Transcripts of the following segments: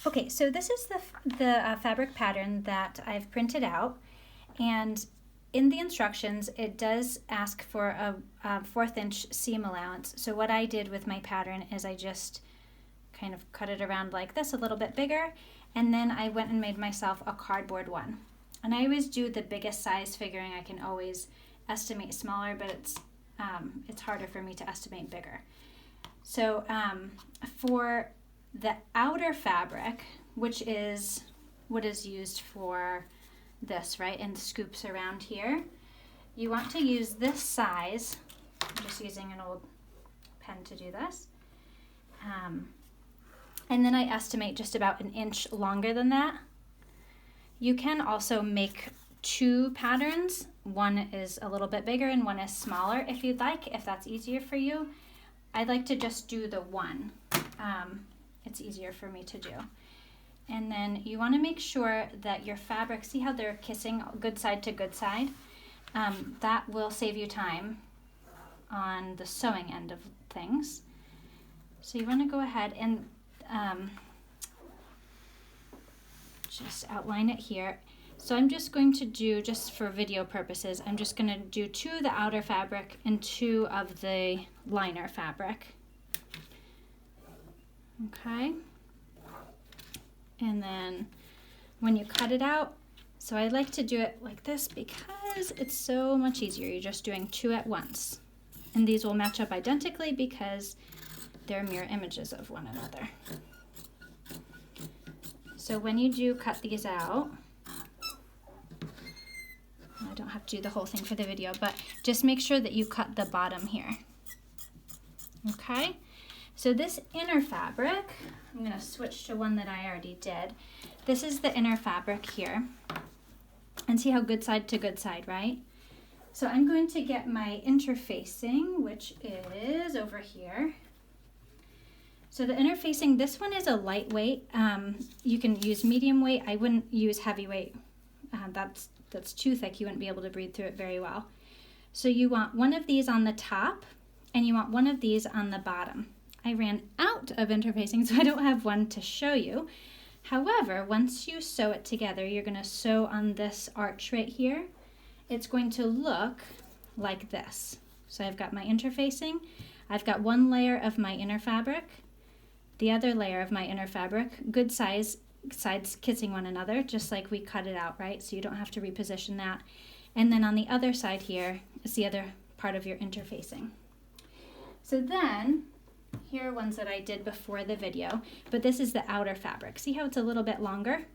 Okay, so this is the fabric pattern that I've printed out, and in the instructions it does ask for a 1/4 inch seam allowance. So what I did with my pattern is I just kind of cut it around like this, a little bit bigger, and then I went and made myself a cardboard one. And I always do the biggest size, figuring I can always estimate smaller, but it's harder for me to estimate bigger. So for the outer fabric, which is what is used for this, right, and scoops around here, you want to use this size. I'm just using an old pen to do this. And then I estimate just about 1 inch longer than that. You can also make 2 patterns. One is a little bit bigger and one is smaller if you'd like, if that's easier for you. I like to just do the one. It's easier for me to do. And then you want to make sure that your fabric, see how they're kissing good side to good side? That will save you time on the sewing end of things. So you want to go ahead and just outline it here. So I'm just going to do, just for video purposes, I'm just going to do 2 of the outer fabric and 2 of the liner fabric. Okay. And then when you cut it out, so I like to do it like this because it's so much easier. You're just doing 2 at once. And these will match up identically because they're mirror images of one another. So when you do cut these out, I don't have to do the whole thing for the video, but just make sure that you cut the bottom here. Okay, so this inner fabric, I'm going to switch to one that I already did. This is the inner fabric here. And see how good side to good side, right? So I'm going to get my interfacing, which is over here. So the interfacing, this one is a lightweight. You can use medium weight. I wouldn't use heavyweight. That's too thick. You wouldn't be able to breathe through it very well. So you want one of these on the top and you want one of these on the bottom. I ran out of interfacing, so I don't have one to show you. However, once you sew it together, you're going to sew on this arch right here. It's going to look like this. So I've got my interfacing. I've got one layer of my inner fabric, the other layer of my inner fabric, good size, sides kissing one another, just like we cut it out, right? So you don't have to reposition that. And then on the other side here is the other part of your interfacing. So then, here are ones that I did before the video, but this is the outer fabric. See how it's a little bit longer?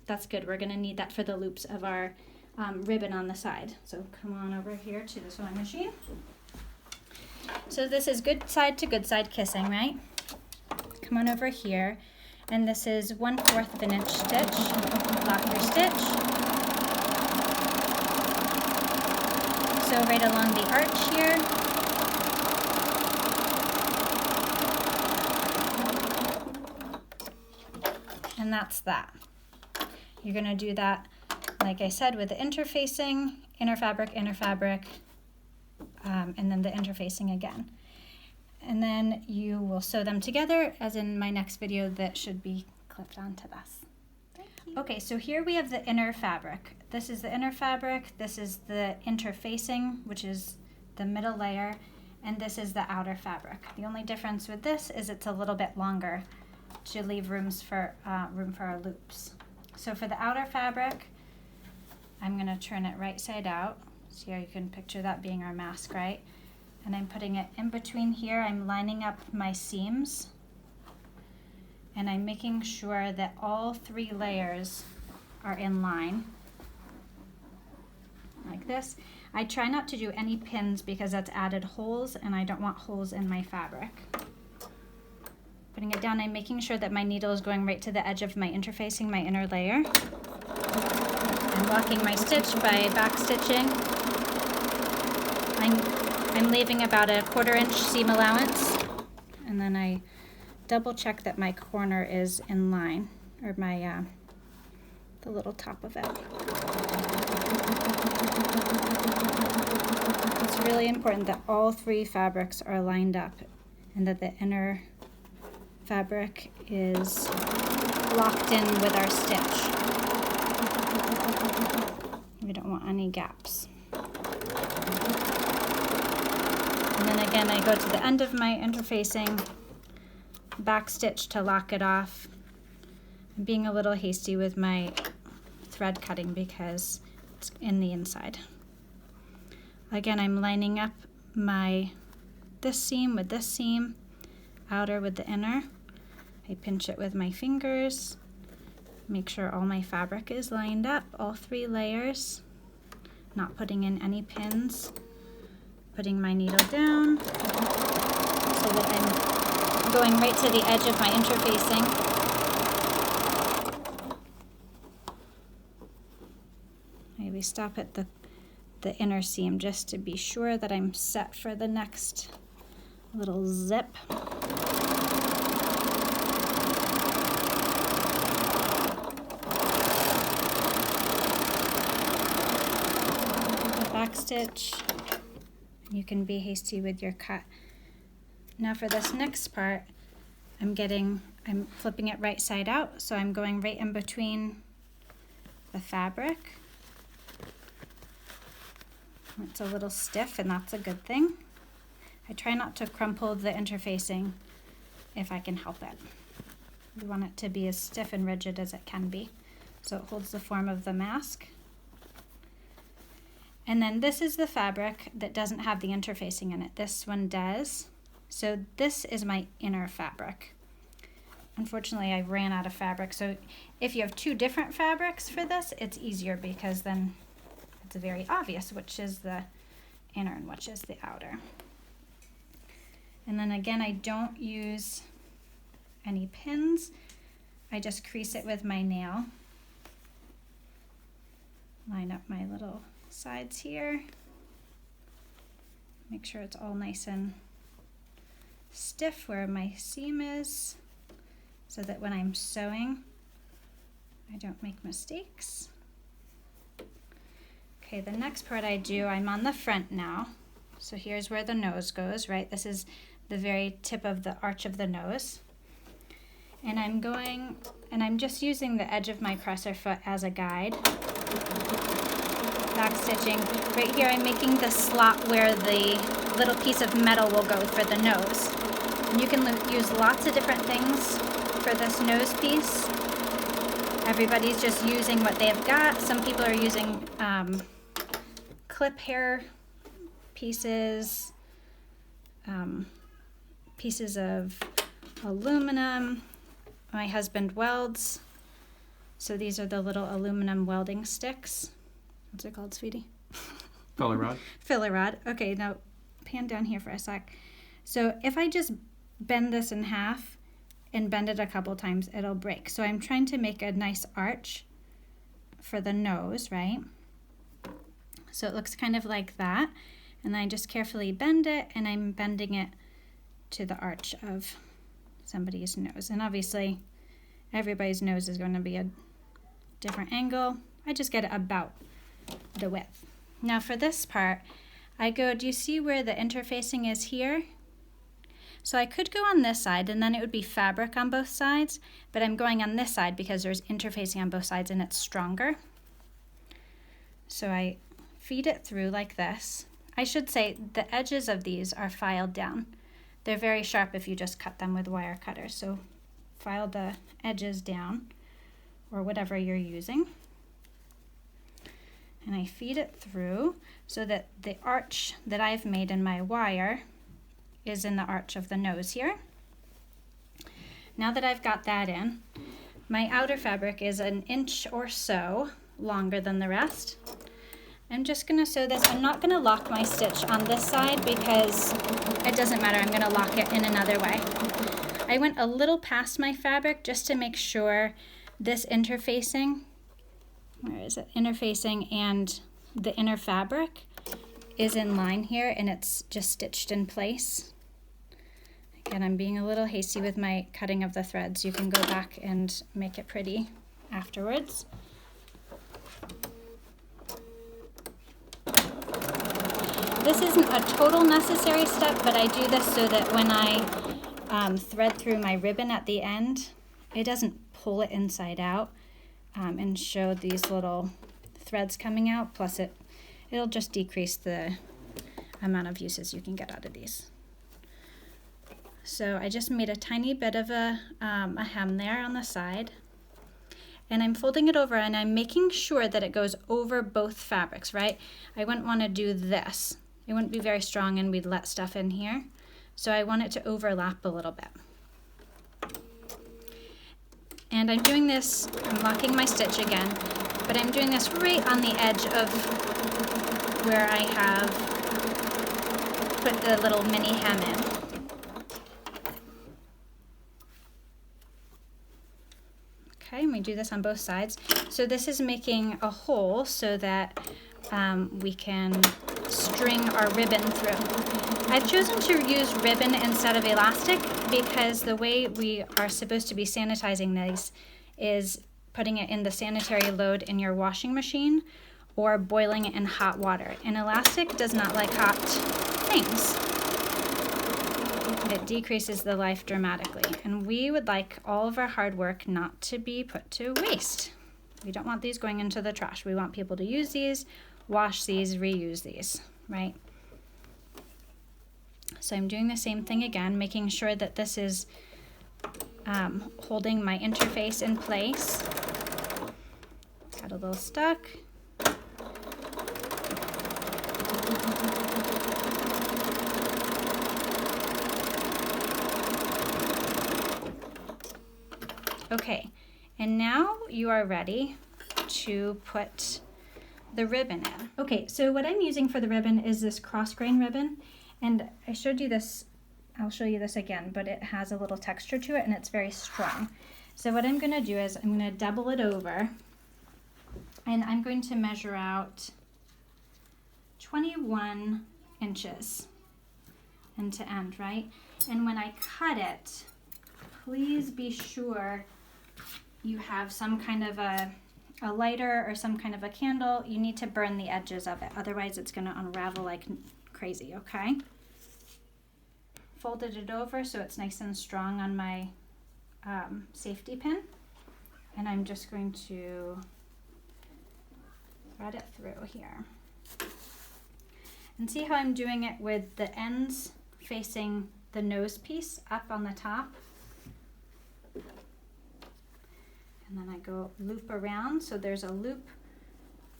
That's good. We're going to need that for the loops of our ribbon on the side. So come on over here to the sewing machine. So this is good side to good side kissing, right? Come on over here, and this is 1/4 of an inch stitch. Lock your stitch. Sew right along the arch here. And that's that. You're going to do that, like I said, with the interfacing, inner fabric, and then the interfacing again. And then you will sew them together, as in my next video that should be clipped onto this. Thank you. Okay, so here we have the inner fabric. This is the inner fabric, this is the interfacing, which is the middle layer, and this is the outer fabric. The only difference with this is it's a little bit longer to leave room for our loops. So for the outer fabric, I'm going to turn it right side out. See how you can picture that being our mask, right? And I'm putting it in between here. I'm lining up my seams. And I'm making sure that all 3 layers are in line. Like this. I try not to do any pins because that's added holes and I don't want holes in my fabric. Putting it down, I'm making sure that my needle is going right to the edge of my interfacing, my inner layer. I'm locking my stitch by back stitching. I'm leaving about a 1/4 inch seam allowance, and then I double check that my corner is in line, or my the little top of it. It's really important that all 3 fabrics are lined up and that the inner fabric is locked in with our stitch. We don't want any gaps. And then again, I go to the end of my interfacing, back stitch to lock it off. I'm being a little hasty with my thread cutting because it's in the inside. Again, I'm lining up this seam with this seam, outer with the inner. I pinch it with my fingers, make sure all my fabric is lined up, all 3 layers, not putting in any pins, putting my needle down so that I'm going right to the edge of my interfacing. Maybe stop at the inner seam just to be sure that I'm set for the next little zip. The back stitch. You can be hasty with your cut. Now for this next part, I'm flipping it right side out, so I'm going right in between the fabric. It's a little stiff, and that's a good thing. I try not to crumple the interfacing if I can help it. We want it to be as stiff and rigid as it can be, so it holds the form of the mask. And then this is the fabric that doesn't have the interfacing in it. This one does. So this is my inner fabric. Unfortunately, I ran out of fabric. So if you have 2 different fabrics for this, it's easier because then it's very obvious which is the inner and which is the outer. And then again, I don't use any pins. I just crease it with my nail. Line up my little sides here. Make sure it's all nice and stiff where my seam is, so that when I'm sewing, I don't make mistakes. Okay, the next part I do, I'm on the front now. So here's where the nose goes, right? This is the very tip of the arch of the nose. And I'm just using the edge of my presser foot as a guide. Back stitching. Right here I'm making the slot where the little piece of metal will go for the nose. And you can use lots of different things for this nose piece. Everybody's just using what they've got. Some people are using clip hair pieces, pieces of aluminum. My husband welds, so these are the little aluminum welding sticks. What's it called, sweetie? Filler rod. Filler rod. Okay, now pan down here for a sec. So if I just bend this in half and bend it a couple times, it'll break. So I'm trying to make a nice arch for the nose, right? So it looks kind of like that. And then I just carefully bend it, and I'm bending it to the arch of somebody's nose. And obviously everybody's nose is going to be a different angle. I just get it about the width. Now for this part, I go, do you see where the interfacing is here? So I could go on this side and then it would be fabric on both sides, but I'm going on this side because there's interfacing on both sides and it's stronger. So I feed it through like this. I should say the edges of these are filed down. They're very sharp if you just cut them with wire cutters. So file the edges down, or whatever you're using. And I feed it through so that the arch that I've made in my wire is in the arch of the nose here. Now that I've got that in, my outer fabric is 1 inch or so longer than the rest. I'm just going to sew this. I'm not going to lock my stitch on this side because it doesn't matter. I'm going to lock it in another way. I went a little past my fabric just to make sure this interfacing, where is it? Interfacing and the inner fabric is in line here and it's just stitched in place. Again, I'm being a little hasty with my cutting of the threads. You can go back and make it pretty afterwards. This isn't a total necessary step, but I do this so that when I thread through my ribbon at the end, it doesn't pull it inside out and show these little threads coming out. Plus it'll just decrease the amount of uses you can get out of these. So I just made a tiny bit of a hem there on the side, and I'm folding it over and I'm making sure that it goes over both fabrics, right? I wouldn't want to do this. It wouldn't be very strong and we'd let stuff in here. So I want it to overlap a little bit. And I'm doing this, I'm locking my stitch again, but I'm doing this right on the edge of where I have put the little mini hem in. Okay, and we do this on both sides. So this is making a hole so that we can string our ribbon through. I've chosen to use ribbon instead of elastic because the way we are supposed to be sanitizing these is putting it in the sanitary load in your washing machine or boiling it in hot water. And elastic does not like hot things. It decreases the life dramatically. And we would like all of our hard work not to be put to waste. We don't want these going into the trash. We want people to use these, wash these, reuse these, right? So I'm doing the same thing again, making sure that this is holding my interface in place. Got a little stuck. Okay, and now you are ready to put the ribbon in. Okay, so what I'm using for the ribbon is this cross grain ribbon, and I showed you this, I'll show you this again, but it has a little texture to it and it's very strong. So what I'm gonna do is I'm gonna double it over and I'm going to measure out 21 inches end to end, right? And when I cut it, please be sure you have some kind of a lighter or some kind of a candle. You need to burn the edges of it, otherwise it's going to unravel like crazy, okay? Folded it over so it's nice and strong on my safety pin, and I'm just going to thread it through here. And see how I'm doing it with the ends facing the nose piece up on the top? And then I go loop around, so there's a loop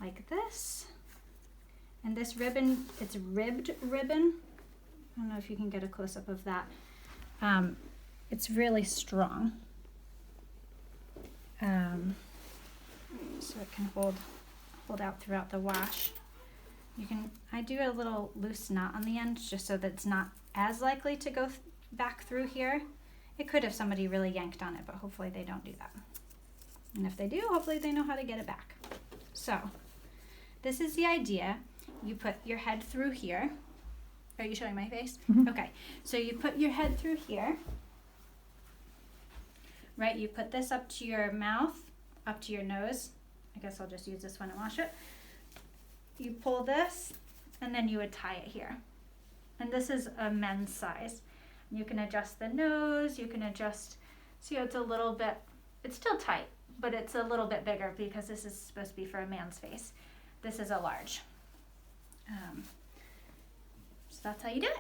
like this. And this ribbon, it's ribbed ribbon. I don't know if you can get a close-up of that. It's really strong. So it can hold out throughout the wash. I do a little loose knot on the end just so that it's not as likely to go back through here. It could if somebody really yanked on it, but hopefully they don't do that. And if they do, hopefully they know how to get it back. So this is the idea. You put your head through here. Are you showing my face? Mm-hmm. Okay, so you put your head through here, right? You put this up to your mouth, up to your nose. I guess I'll just use this one and wash it. You pull this, and then you would tie it here. And this is a men's size. You can adjust the nose, you can adjust, see how it's a little bit, it's still tight, but it's a little bit bigger because this is supposed to be for a man's face. This is a large. So that's how you do it.